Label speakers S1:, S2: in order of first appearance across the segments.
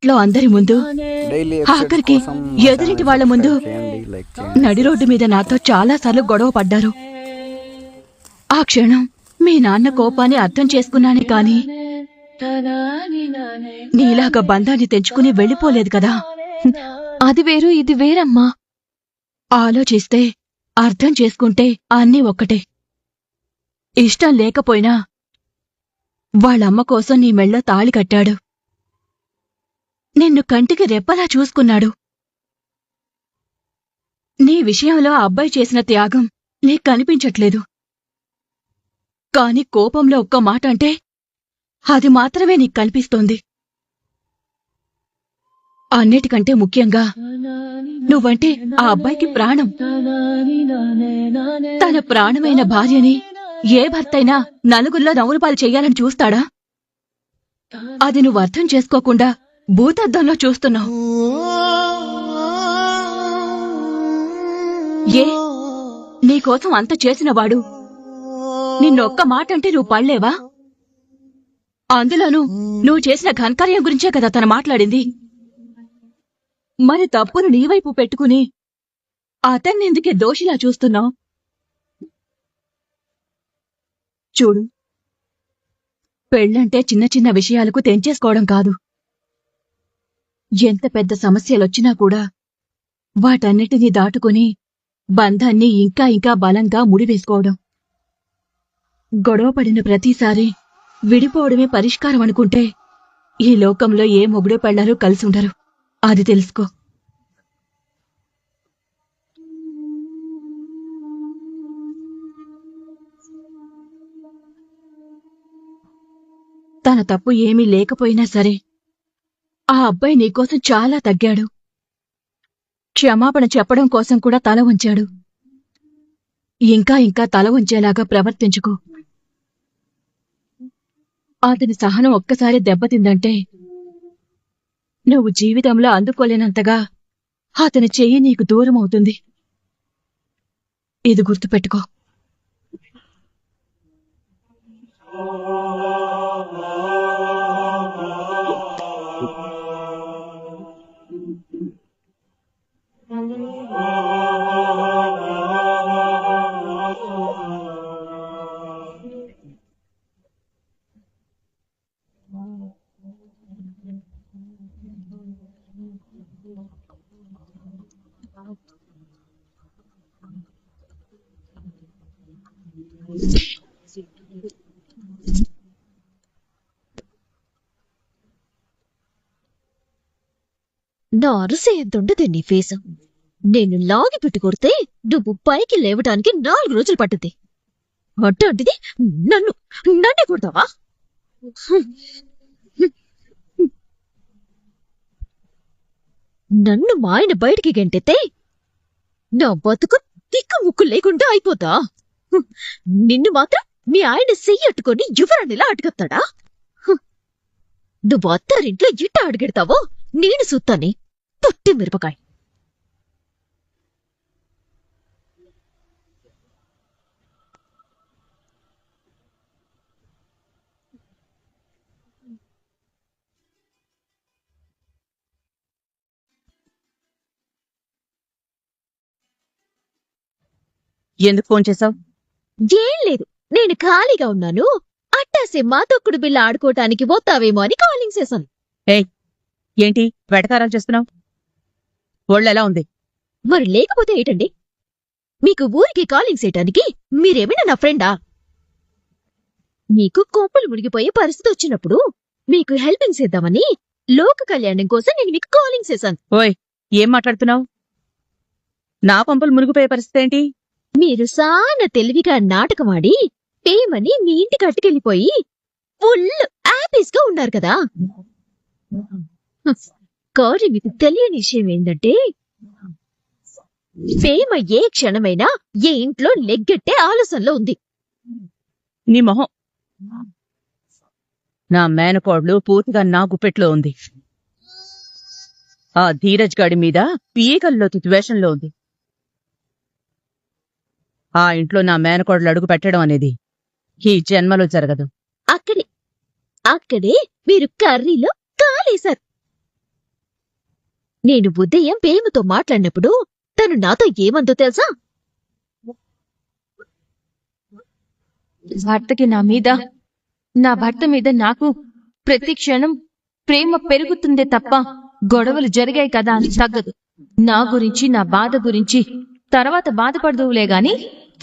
S1: ఇంట్లో అందరి ముందు, ఆఖరికి ఎదురింటి వాళ్ల ముందు నడి రోడ్డు మీద నాతో చాలాసార్లు గొడవ పడ్డారు. ఆ క్షణం మీ నాన్న కోపాన్ని అర్థం చేసుకున్నానే కాని నీలాగా బంధాన్ని తెంచుకుని వెళ్ళిపోలేదు కదా.
S2: అది వేరు ఇది వేరమ్మా.
S1: ఆలోచిస్తే అర్థం చేసుకుంటే అన్నీ ఒక్కటే. ఇష్టం లేకపోయినా వాళ్ళమ్మ కోసం నీ మెళ్ళో తాళి కట్టాడు. నిన్ను కంటికి రెప్పలా చూసుకున్నాడు. నీ విషయంలో ఆ అబ్బాయి చేసిన త్యాగం నీకు కనిపించట్లేదు. కాని కోపంలో ఒక్క మాట అంటే అది మాత్రమే నీకు కనిపిస్తోంది. అన్నిటికంటే ముఖ్యంగా నువ్వంటే ఆ అబ్బాయికి ప్రాణం. తన ప్రాణమైన భార్యని ఏ భర్తైనా నలుగురిలో నవ్వులపాలు చెయ్యాలని చూస్తాడా? అది నువ్వు అర్థం చేసుకోకుండా భూతద్దంలో చూస్తున్నావు. ఏ నీకోసం అంత చేసినవాడు నిన్నొక్క మాట అంటే నువ్వు పడలేవా? అందులోనూ నువ్వు చేసిన ఘనకార్యం గురించే కదా తను మాట్లాడింది. మరి తప్పును నీవైపు పెట్టుకుని అతన్నెందుకే దోషిలా చూస్తున్నావు? చూడు, పెళ్ళంటే చిన్న చిన్న విషయాలకు తెంచేసుకోవడం కాదు. ఎంత పెద్ద సమస్యలొచ్చినా కూడా వాటన్నిటినీ దాటుకుని బంధాన్ని ఇంకా ఇంకా బలంగా ముడివేసుకోవడం. గొడవపడిన ప్రతిసారి విడిపోవడమే పరిష్కారం అనుకుంటే ఈ లోకంలో ఏ మొగుడు పెళ్ళారో కలిసి ఉండరు. అది తెలుసుకో. తన తప్పు ఏమీ లేకపోయినా సరే ఆ అబ్బాయి నీకోసం చాలా తగ్గాడు. క్షమాపణ చెప్పడం కోసం కూడా తల వంచాడు. ఇంకా ఇంకా తల వంచేలాగా ప్రవర్తించుకో. అతని సహనం ఒక్కసారి దెబ్బతిందంటే నువ్వు జీవితంలో అందుకోలేనంతగా అతని చెయ్యి నీకు దూరం అవుతుంది. ఇది గుర్తుపెట్టుకో.
S2: నా అరుసే ఎంతుండదే నీ ఫేసు. నేను లాగి పెట్టి కొడితే నువ్వు పైకి లేవటానికి 4 రోజులు పట్టుద్ది. అట్లాంటిది నన్నే కొడతావా? నన్ను మా ఆయన బయటికి గెంటెత్తే నా బతుకు తిక్కు ముక్కు లేకుండా అయిపోతా. నిన్ను మాత్రం మీ ఆయన చెయ్యట్టుకొని యువరాణిలా అటుకొస్తాడా? నువ్వు అత్తారింట్లో ఇట్ట అడిగెడతావో నేను సుత్తాని పొట్టి మిరపకాయ.
S1: ఎందుకు ఫోన్ చేశావు?
S2: ఏం లేదు, నేను ఖాళీగా ఉన్నాను. అట్టాసే మా తొక్కుడు బిల్ల ఆడుకోవటానికి పోతావేమో అని కాలింగ్ చేశాను.
S1: ఏంటి వెటకారాలు చేస్తున్నావు? ఒళ్ళెలా ఉంది?
S2: మరి లేకపోతే ఏంటండి? మీకు ఊరికి కాలింగ్ చేయటానికి మీరేమైనా నా ఫ్రెండా? మీకు కోపలు మునిగిపోయే పరిస్థితి వచ్చినప్పుడు మీకు హెల్పింగ్ చేద్దామని లోక కళ్యాణం కోసం నేను మీకు కాలింగ్ చేశాను.
S1: ఓయ్, ఏం మాట్లాడుతున్నావు? నా పంపలు మునిగిపోయే పరిస్థితి ఏంటి?
S2: మీరు సాన తెలివిగా నాటకమాడి పేమని మీ ఇంటికి అట్టుకెళ్ళిపోయి ఫుల్ హ్యాపీస్గా ఉన్నారు కదా. కానీ మీకు తెలియని విషయం ఏంటంటే ప్రేమ ఏ క్షణమైనా ఏ ఇంట్లో లెగ్గెట్టే ఆలోచనలో ఉంది.
S1: నీ మొహం. నా మేనకోడ్లు పూర్తిగా నా గుప్పెట్లో ఉంది. ఆ ధీరజ్ గాడి మీద పీకల్లో ద్వేషంలో ఉంది. ఆ ఇంట్లో నా మేనకోడలు అడుగు పెట్టడం అనేది ఈ జన్మలో జరగదు.
S2: అక్కడే మీరు కర్రీలో కాలేశారు. నేను ఉదయం ప్రేమతో మాట్లాడినప్పుడు తను నాతో ఏమందో తెలుసా?
S1: నా భర్త మీద నాకు ప్రతి క్షణం ప్రేమ పెరుగుతుందే తప్ప గొడవలు జరిగాయి కదా అని తగ్గదు. నా గురించి, నా బాధ గురించి తర్వాత బాధపడదువులే గాని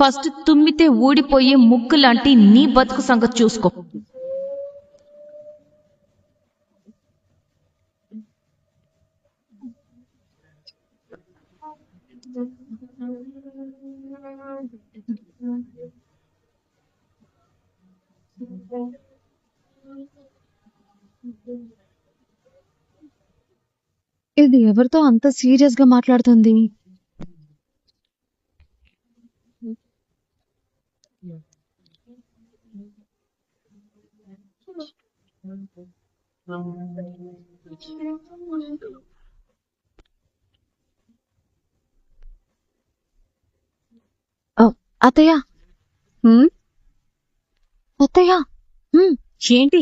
S1: ఫస్ట్ తుమ్మితే ఊడిపోయే ముక్కు లాంటి నీ బతుకు సంగతి చూసుకో.
S3: ఇది ఎవరితో అంత సీరియస్ గా మాట్లాడుతుంది? అత్తయ్య, అత్తయ్య,
S1: ఏంటి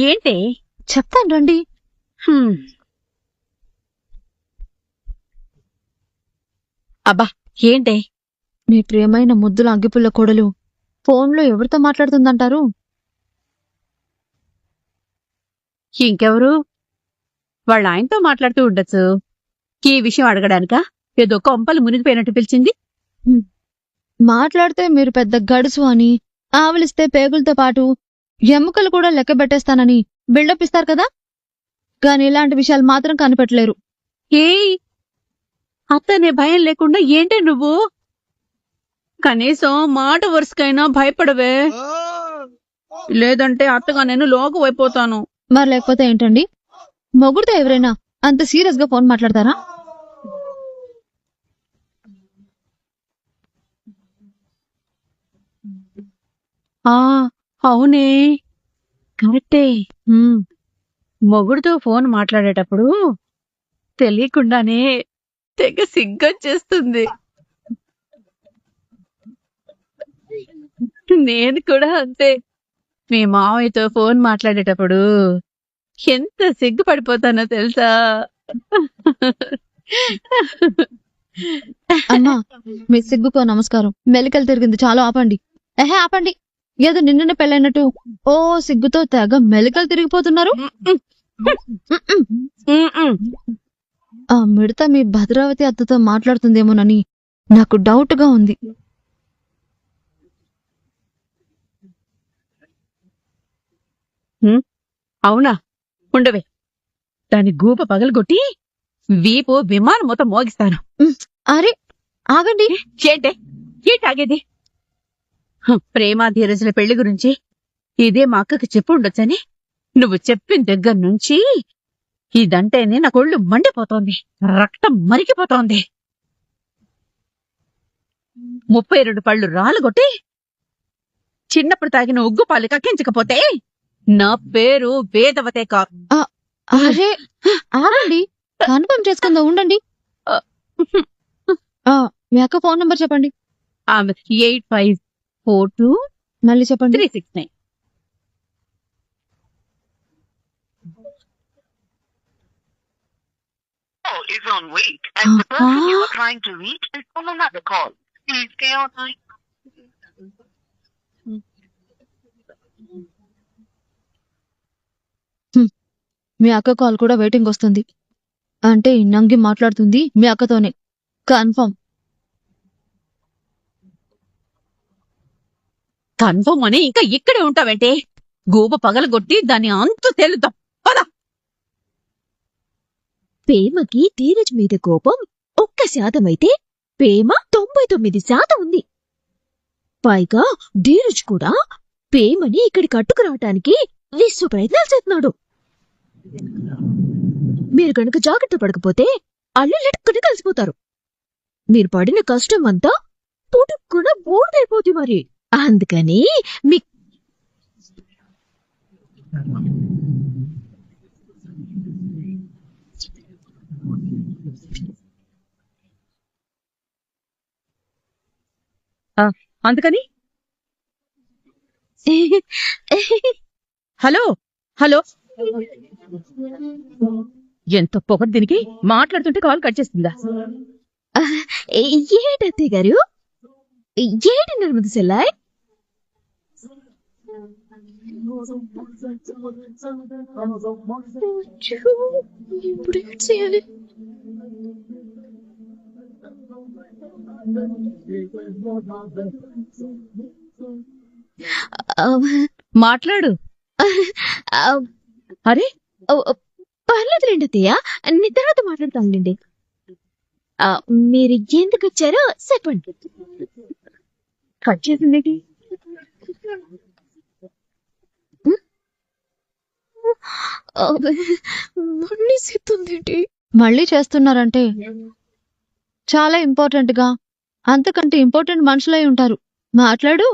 S1: ఏంటి
S3: చెప్తాను రండి.
S1: అబ్బా ఏంటి?
S3: నీ ప్రియమైన ముద్దుల అగ్గిపుల్ల కొడలు ఫోన్లో ఎవరితో మాట్లాడుతుందంటారు?
S4: ఇంకెవరు? వాళ్ళ ఆయనతో మాట్లాడుతూ ఉండొచ్చు. ఈ విషయం అడగడానికా ఏదో కొంపలు మునిగిపోయినట్టు పిలిచింది?
S3: మాట్లాడితే మీరు పెద్ద గడుసు అని, ఆవలిస్తే పేగులతో పాటు ఎముకలు కూడా లెక్క పెట్టేస్తానని బిల్డప్ ఇస్తారు కదా, కానీ ఇలాంటి విషయాలు మాత్రం కనిపెట్టలేరు.
S4: ఏయ్, అత్తనే భయం లేకుండా ఏంటే నువ్వు? కనీసం మాట వరుసకైనా భయపడవే, లేదంటే అత్తగా నేను లోకు అయిపోతాను.
S3: మరి లేకపోతే ఏంటండి? మొగుడితో ఎవరైనా అంత సీరియస్ గా ఫోన్ మాట్లాడతారా?
S4: ఆ అవునే, కరెక్టే. మొగుడుతో ఫోన్ మాట్లాడేటప్పుడు తెలియకుండానే తెగ సిగ్గొచ్చేస్తుంది. నేను కూడా అంతే. మీ మావయ్యతో ఫోన్ మాట్లాడేటప్పుడు ఎంత సిగ్గుపడిపోతానో తెలుసా?
S3: అమ్మా, మీ సిగ్గుకో నమస్కారం. మెలికలు తిరిగింది, చాలా ఆపండి. ఆపండి. ఏదో నిన్ననే పెళ్ళైనట్టు ఓ సిగ్గుతో తెగ మెలికలు తిరిగిపోతున్నారు. ఆ మిడత మీ భద్రావతి అత్తతో మాట్లాడుతుందేమోనని నాకు డౌట్ గా ఉంది.
S4: అవునా? ఉండవే, దాని గూప పగలగొట్టి వీపు విమానం మొత్తం మోగిస్తాను.
S3: అరే ఆగండి.
S4: ఏంటే ఆగేది? ప్రేమ ధీరజుల పెళ్లి గురించి ఇదే మా అక్కకి చెప్పు ఉండొచ్చని నువ్వు చెప్పిన దగ్గర నుంచి ఇదంటేనే నా కొళ్ళు మండిపోతోంది, రక్తం మరిగిపోతోంది. 32 పళ్ళు రాలుగొట్టి చిన్నప్పుడు తాగిన ఉగ్గు పాలు కక్కించకపోతే నా పేరు వేదవతే కాదు.
S3: అరే ఆగండి, కన్ఫర్మ్ చేసుకుందా ఉండండి. మీ అక్క ఫోన్ నంబర్ చెప్పండి.
S4: 8542
S3: మళ్ళీ చెప్పండి.
S4: 369.
S5: Call is on wait and the person you are trying to reach is on another call. Please stay on line.
S3: మీ అక్క కాల్ కూడా వెయిటింగ్ వస్తుంది. అంటే నంగి మాట్లాడుతుంది మీ అక్కతోనే, కన్ఫర్మ్.
S4: కన్ఫర్మ్ అని ఇంకా ఇక్కడే ఉంటావేంటే? గూబ పగలగొట్టి దాన్ని అంతు తేలుద్దాం పద.
S2: ప్రేమకి ధీరజ్ మీద కోపం 1% అయితే ప్రేమ 99% ఉంది. పైగా ధీరజ్ కూడా ప్రేమని ఇక్కడి కట్టుకురావటానికి విశ్వ ప్రయత్నాలు చేస్తున్నాడు. మీరు కనుక జాగ్రత్త పడకపోతే అల్లు లెట్టుకుని కలిసిపోతారు. మీరు పడిన కష్టం అంతా పుట్టుకున్న బూడిదైపోతుంది. మరి అందుకని మీ
S4: అందుకని హలో హలో ఎంత పొగరు దీనికి మాట్లాడుతుంటే కాల్ కట్ చేస్తుందా?
S2: ఏటత్తయ్య గారు, ఏటి నిర్మతి సెల్లాయ్? ఇప్పుడు ఏం చేయాలి?
S4: మాట్లాడు. అరే
S2: పర్లేదులేండి అత్తయ్య, నీ తర్వాత మాట్లాడతానులేండి. మీరు ఎందుకు వచ్చారో చెప్పండి.
S4: కట్ చేసిందేంటి?
S2: మళ్ళీ సిత్తుందేంటి?
S3: మళ్ళీ చేస్తున్నారంటే చాలా ఇంపార్టెంట్ గా, అంతకంటే ఇంపార్టెంట్ మనుషులై ఉంటారు. మాట్లాడు.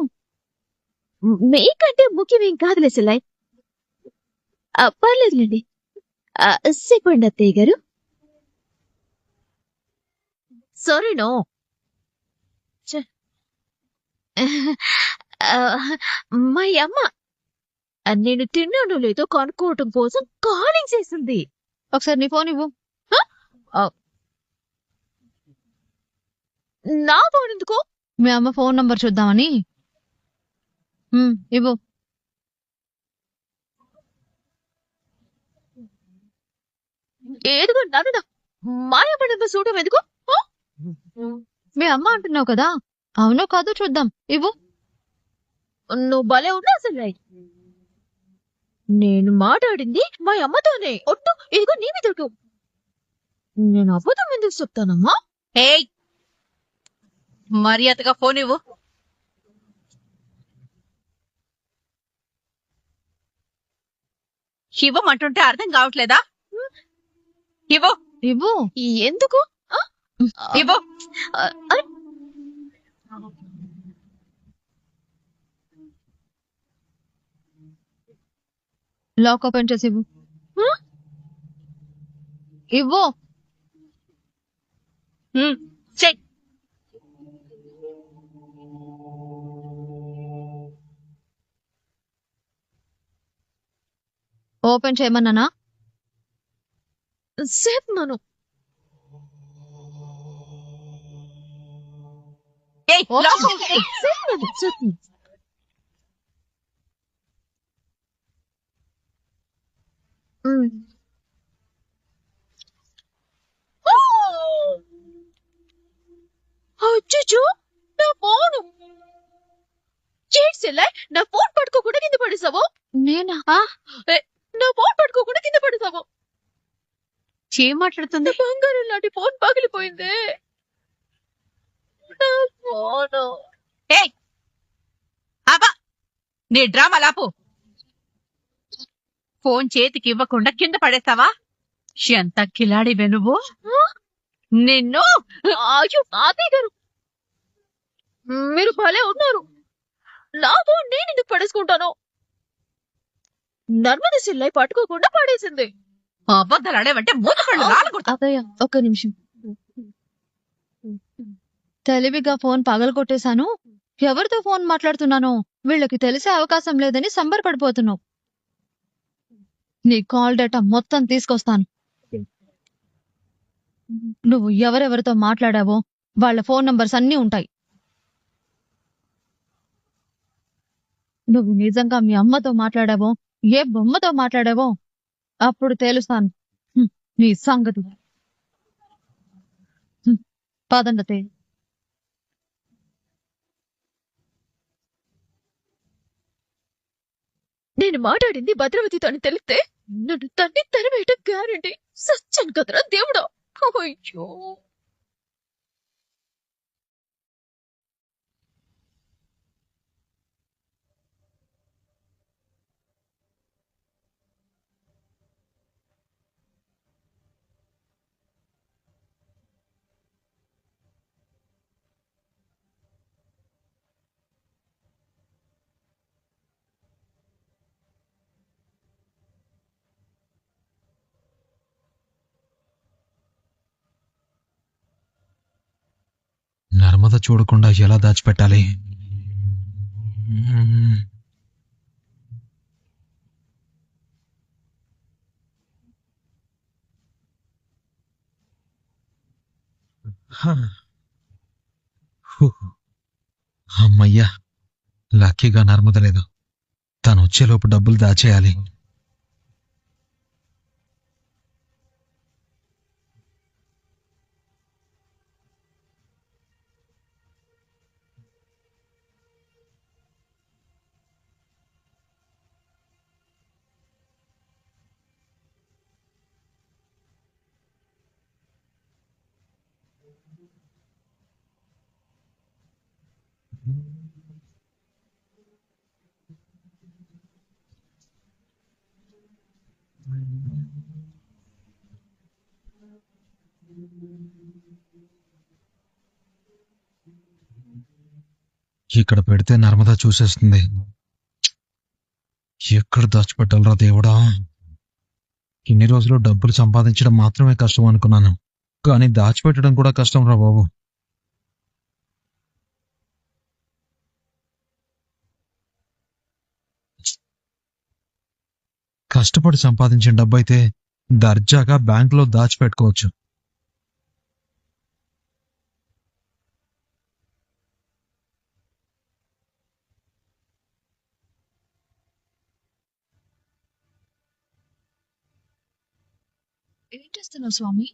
S2: మీకంటే ముఖ్యమేం కాదులే సెల్లాయ్. పర్లేదులేండి, చెప్పండి అత్తయ్య గారు. Sorry no. మా అమ్మ నేను తిన్నానో లేదో కనుక్కోవటం కోసం కాలింగ్ చేసింది.
S3: ఒకసారి నీ ఫోన్ ఇవ్వు.
S2: నా ఫోన్ ఎందుకు?
S3: మీ అమ్మ ఫోన్ నంబర్ చూద్దామని. ఇవ్వు.
S2: ఏదిగో నన్ను మాయపడంతో చూడటం ఎందుకు?
S3: మీ అమ్మ అంటున్నావు కదా, అవునో కాదో చూద్దాం. ఇవ్వు.
S2: నువ్వు భలే ఉన్నా అసలు. నేను మాట్లాడింది మా అమ్మతోనే. ఒట్టు ఇదిగో నీ మీద ఒట్టు. నేను అబద్ధం ఎందుకు చెప్తానమ్మా?
S4: ఏయ్, మర్యాదగా ఫోన్ ఇవ్వు. ఇవ్వమంటుంటే అర్థం కావట్లేదా? ఇవ్వు.
S3: ఇవ్వు.
S2: ఎందుకు?
S4: ఇవ్వు.
S2: అరే,
S3: లాక్ ఓపెన్ చేసి ఇవ్వు. ఇవ్వు.
S4: చెయ్.
S3: ఓపెన్ చేయమన్నానా?
S2: చెప్పమను.
S4: ఏయ్, లాక్ చేయి.
S2: చెప్పమను. అచ్చో, నా ఫోను చేసేలా. నా ఫోన్ పట్టుకోకుండా కింద పడేసావు.
S3: నేనా?
S2: నా ఫోన్ పట్టుకోకుండా కింద పడేసావు.
S4: ఏం మాట్లాడుతుంది?
S2: బంగారం లాంటి ఫోన్ పగిలిపోయింది. నా ఫోను.
S4: ఏయ్, అబ్బా, నీ డ్రామా లాపు. ఫోన్ చేతికి ఇవ్వకుండా కింద పడేస్తావా? ఎంత కిలాడివే నువ్వు. నిన్ను.
S2: అయ్యో తాతయ్య గారు, మీరు భలే ఉన్నారు. నా ఫోన్ నేను ఎందుకు పడేసుకుంటాను? నర్మద సిల్లై పట్టుకోకుండా పడేసింది.
S4: అబద్ధాలు ఆడేవంటే మూత పళ్ళు రాలకూడదు.
S3: అదయ్య, ఒక్క నిమిషం. తెలివిగా ఫోన్ పగలగొట్టేశాను. ఎవరితో ఫోన్ మాట్లాడుతున్నానో వీళ్ళకి తెలిసే అవకాశం లేదని సంబరపడిపోతున్నావు. నీ కాల్ డేటా మొత్తం తీసుకొస్తాను. నువ్వు ఎవరెవరితో మాట్లాడావో వాళ్ళ ఫోన్ నంబర్స్ అన్నీ ఉంటాయి. నువ్వు నిజంగా మీ అమ్మతో మాట్లాడావో ఏ బొమ్మతో మాట్లాడావో అప్పుడు తేలుస్తాను నీ సంగతి. పదండతే.
S2: నేను మాట్లాడింది భద్రవతితో అని తెలిస్తే నన్ను తన్ని తరివేయటం గ్యారంటీ. సచ్చాను కదరా దేవుడా. అయ్యో,
S6: నర్మద చూడకుండా ఎలా దాచిపెట్టాలి? హ. హూ. అమ్మయ్యా, లక్కీగా నర్మద లేదు. తను వచ్చేలోపు డబ్బులు దాచేయాలి. ఇక్కడ పెడితే నర్మదా చూసేస్తుంది. ఎక్కడ దాచిపెట్టాలరా దేవుడా. ఇన్ని రోజులు డబ్బులు సంపాదించడం మాత్రమే కష్టం అనుకున్నాను, కానీ దాచిపెట్టడం కూడా కష్టం రా బాబు. కష్టపడి సంపాదించిన డబ్బు అయితే దర్జాగా బ్యాంకులో దాచిపెట్టుకోవచ్చు.
S3: ఏం చేస్తున్నావు స్వామి?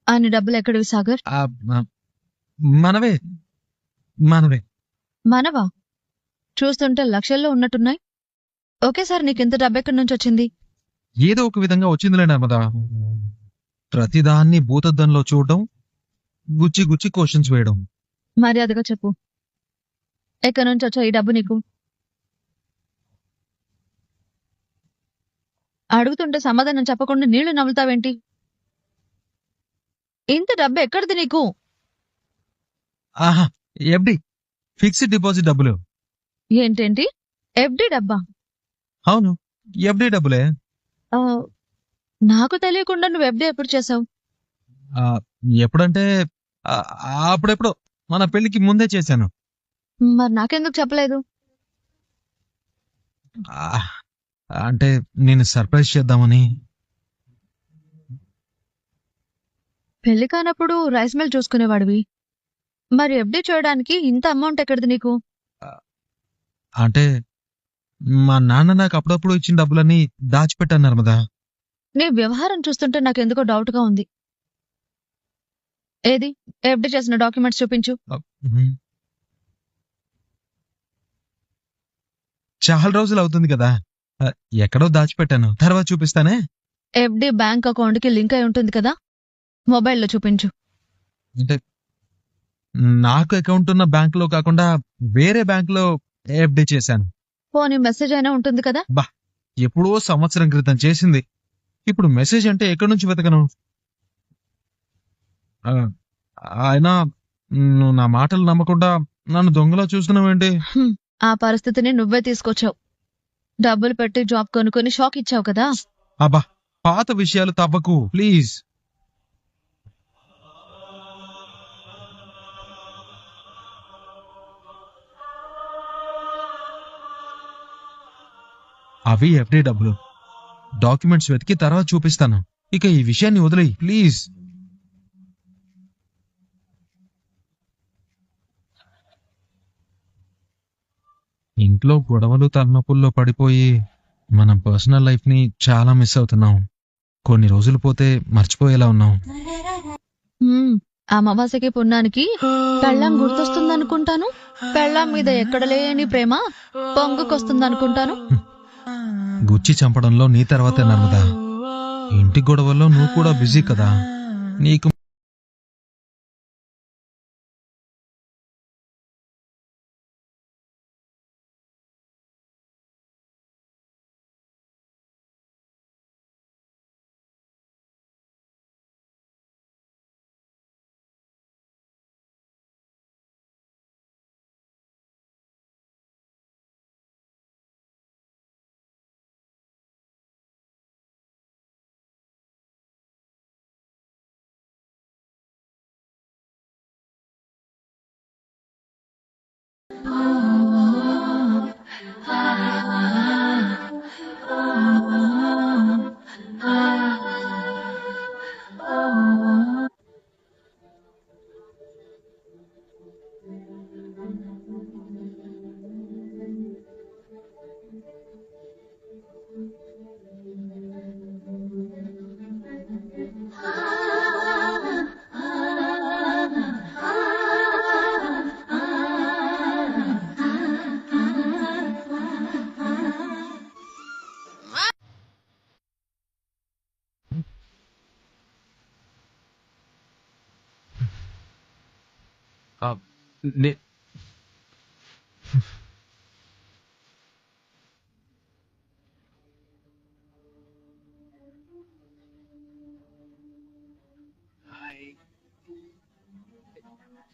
S3: ఆయన డబ్బులు ఎక్కడివి సాగర్?
S6: ఆ, మనవే మనవే.
S3: మనవా? చూస్తుంటే లక్షల్లో ఉన్నట్టున్నాయి. ఒకేసారి నీకింత డబ్బు ఎక్కడి నుంచి వచ్చింది?
S6: ఏదో ఒక విధంగా వచ్చిందిలే నర్మదా. ప్రతిదాన్ని భూతద్దంలో చూడడం, గుచ్చి గుచ్చి క్వశ్చన్స్ వేయడం.
S3: మర్యాదగా చెప్పు, ఎక్కడి నుంచి వచ్చా ఈ డబ్బు నీకు? అడుగుతుంటే సమాధానం చెప్పకుండా నీళ్లు నవ్వుతావేంటి? ఇంత డబ్బు ఎక్కడిది నీకు?
S6: ఆహా, ఎఫ్డి, ఫిక్స్డ్ డిపాజిట్ డబ్బులు.
S3: ఏంటేంటి? ఎఫ్డి డబ్బా?
S6: అవును, ఎఫ్డి డబ్బులే.
S3: ఆ, నాకు తెలియకుండా నువ్వు ఎఫ్డి ఎప్పుడు చేసావు?
S6: ఆ, ఎప్పుడంటే ఆ, అప్పుడెప్పుడో మన పెళ్లికి ముందే చేశాను.
S3: మరి నాకెందుకు చెప్పలేదు?
S6: ఆ, అంటే నేను సర్ప్రైజ్ చేద్దామని.
S3: పెళ్లి కానప్పుడు రైస్ మిల్ చూసుకునేవాడివి, మరి ఎఫ్డి చేయడానికి ఇంత అమౌంట్ ఎక్కడిది నీకు?
S6: అంటే మా నాన్న నాకు అప్పుడప్పుడు ఇచ్చిన డబ్బులన్నీ దాచిపెట్టాను నర్మదా.
S3: నీ వ్యవహారం చూస్తుంటే నాకెందుకో డౌట్ గా ఉంది. ఏది ఎఫ్డి చేసిన డాక్యుమెంట్స్ చూపించు.
S6: చాలా రోజులు అవుతుంది కదా, ఎక్కడో దాచిపెట్టాను, తర్వాత చూపిస్తానే.
S3: ఎఫ్డి బ్యాంక్ అకౌంట్ కి లింక్ అయి ఉంటుంది కదా, మొబైల్లో చూపించు.
S6: అంటే నాకు అకౌంట్ ఉన్న బ్యాంక్ లో కాకుండా వేరే బ్యాంక్ లో ఎఫ్డి చేశాను.
S3: పోనీ మెసేజ్ అయినా ఉంటుంది కదా.
S6: ఎప్పుడో సంవత్సరం క్రితం చేసింది. ఇప్పుడు మెసేజ్ అంటే ఎక్కడి నుంచి వెతకను? ఆ, అయినా నువ్వు నా మాటలు నమ్మకుండా నన్ను దొంగలా చూస్తున్నావేంటి?
S3: ఆ పరిస్థితిని నువ్వే తీసుకొచ్చావు. డబ్బులు పెట్టి జాబ్ కొనుక్కొని షాక్ ఇచ్చావు కదా.
S6: అబ్బా, పాత విషయాలు తవ్వకు ప్లీజ్. అవి ఎఫ్డి డబ్బులు. డాక్యుమెంట్స్ వెతికి తర్వాత చూపిస్తాను. ఇక ఈ విషయాన్ని వదిలేయి ప్లీజ్. ఇంట్లో గొడవలు తలనొప్పుల్లో పడిపోయి మనం పర్సనల్ లైఫ్ ని చాలా మిస్ అవుతున్నాం. కొన్ని రోజులు పోతే మర్చిపోయేలా ఉన్నాం.
S3: అమావాస్యకి పుణ్యానికి పెళ్ళాం గుర్తొస్తుందనుకుంటాను. పెళ్ళాం మీద ఎక్కడ లేని ప్రేమ పొంగుకొస్తుందనుకుంటాను.
S6: గుచ్చి చంపడంలో నీ తర్వాతే నర్మదా. ఇంటి గొడవల్లో నువ్వు కూడా బిజీ కదా, నీకు